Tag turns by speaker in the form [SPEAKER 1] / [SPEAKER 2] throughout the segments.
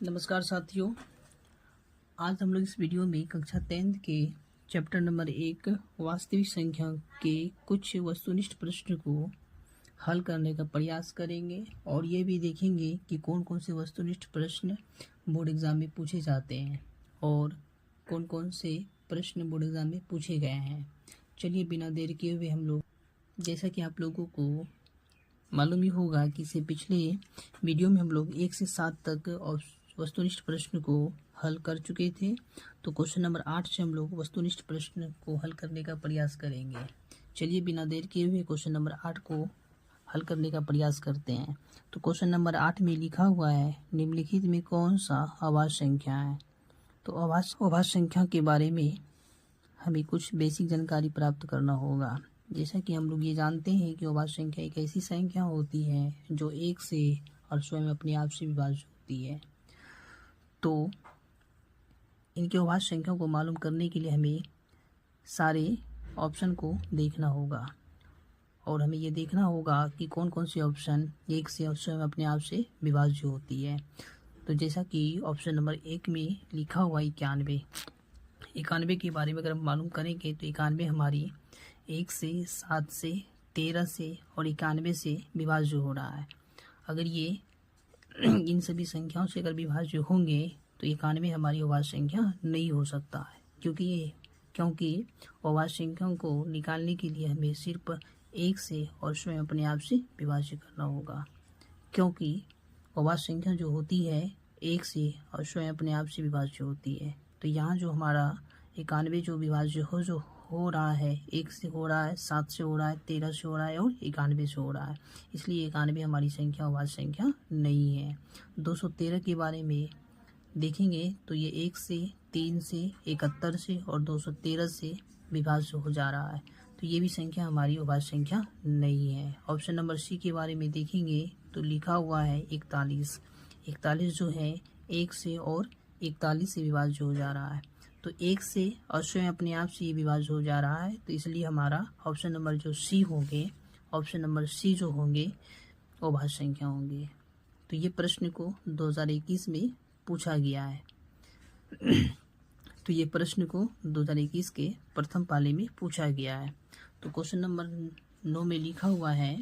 [SPEAKER 1] नमस्कार साथियों। आज हम लोग इस वीडियो में कक्षा 10th के चैप्टर नंबर 1 वास्तविक संख्या के कुछ वस्तुनिष्ठ प्रश्न को हल करने का प्रयास करेंगे और ये भी देखेंगे कि कौन कौन से वस्तुनिष्ठ प्रश्न बोर्ड एग्ज़ाम में पूछे जाते हैं और कौन कौन से प्रश्न बोर्ड एग्ज़ाम में पूछे गए हैं। चलिए बिना देर किए हुए हम लोग, जैसा कि आप लोगों को मालूम ही होगा कि इससे पिछले वीडियो में हम लोग 1 से 7 तक और वस्तुनिष्ठ प्रश्न को हल कर चुके थे। तो क्वेश्चन नंबर 8 से हम लोग वस्तुनिष्ठ प्रश्न को हल करने का प्रयास करेंगे। चलिए बिना देर किए हुए क्वेश्चन नंबर 8 को हल करने का प्रयास करते हैं। तो क्वेश्चन नंबर 8 में लिखा हुआ है, निम्नलिखित में कौन सा अभाज्य संख्या है। तो अभाज्य संख्या के बारे में हमें कुछ बेसिक जानकारी प्राप्त करना होगा। जैसा कि हम लोग ये जानते हैं कि अभाज्य संख्या एक ऐसी संख्या होती है जो 1 से और स्वयं अपने आप से विभाज्य होती है। तो इनके अभाज्य संख्या को मालूम करने के लिए हमें सारे ऑप्शन को देखना होगा और हमें ये देखना होगा कि कौन कौन सी ऑप्शन 1 से और स्वयं अपने आप से विभाज्य होती है। तो जैसा कि ऑप्शन नंबर 1 में लिखा हुआ 91 के बारे में अगर हम मालूम करेंगे तो 91 हमारी 1 से 7 से 13 से और 91 से विभाज्य हो रहा है। अगर ये इन सभी संख्याओं से अगर विभाज्य होंगे तो 91 हमारी अभाज्य संख्या नहीं हो सकता है, क्योंकि अभाज्य संख्याओं को निकालने के लिए हमें सिर्फ 1 से और स्वयं अपने आप से विभाज्य करना होगा। क्योंकि अभाज्य संख्या जो होती है 1 से और स्वयं अपने आप से विभाज्य होती है। तो यहाँ जो हमारा 91 जो विभाज्य हो रहा है, 1 से हो रहा है, 7 से हो रहा है, 13 से हो रहा है और 91 से हो रहा है, इसलिए 91 हमारी संख्या अभाज्य संख्या नहीं है। 213 के बारे में देखेंगे तो ये 1 से, 3 से, 71 से और 213 से विभाज्य हो जा रहा है, तो ये भी संख्या हमारी अभाज्य संख्या नहीं है। ऑप्शन नंबर सी के बारे में देखेंगे तो लिखा हुआ है 41 जो है 1 से और 41 से विभाज्य हो जा रहा है। तो 1 से और स्वयं अपने आप से ये विभाज्य हो जा रहा है, तो इसलिए हमारा ऑप्शन नंबर जो सी जो होंगे वो अभाज्य संख्या होंगे। तो ये प्रश्न को 2021 में पूछा गया है। तो ये प्रश्न को 2021 के प्रथम पाले में पूछा गया है। तो क्वेश्चन नंबर 9 में लिखा हुआ है,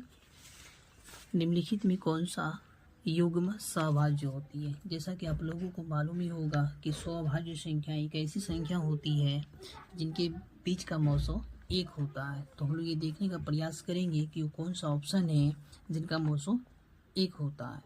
[SPEAKER 1] निम्नलिखित में कौन सा युग्म सभाज्य होती है। जैसा कि आप लोगों को मालूम ही होगा कि सभाज्य संख्या एक ऐसी संख्या होती है जिनके बीच का मौसो 1 होता है। तो हम लोग ये देखने का प्रयास करेंगे कि वो कौन सा ऑप्शन है जिनका मौसो 1 होता है।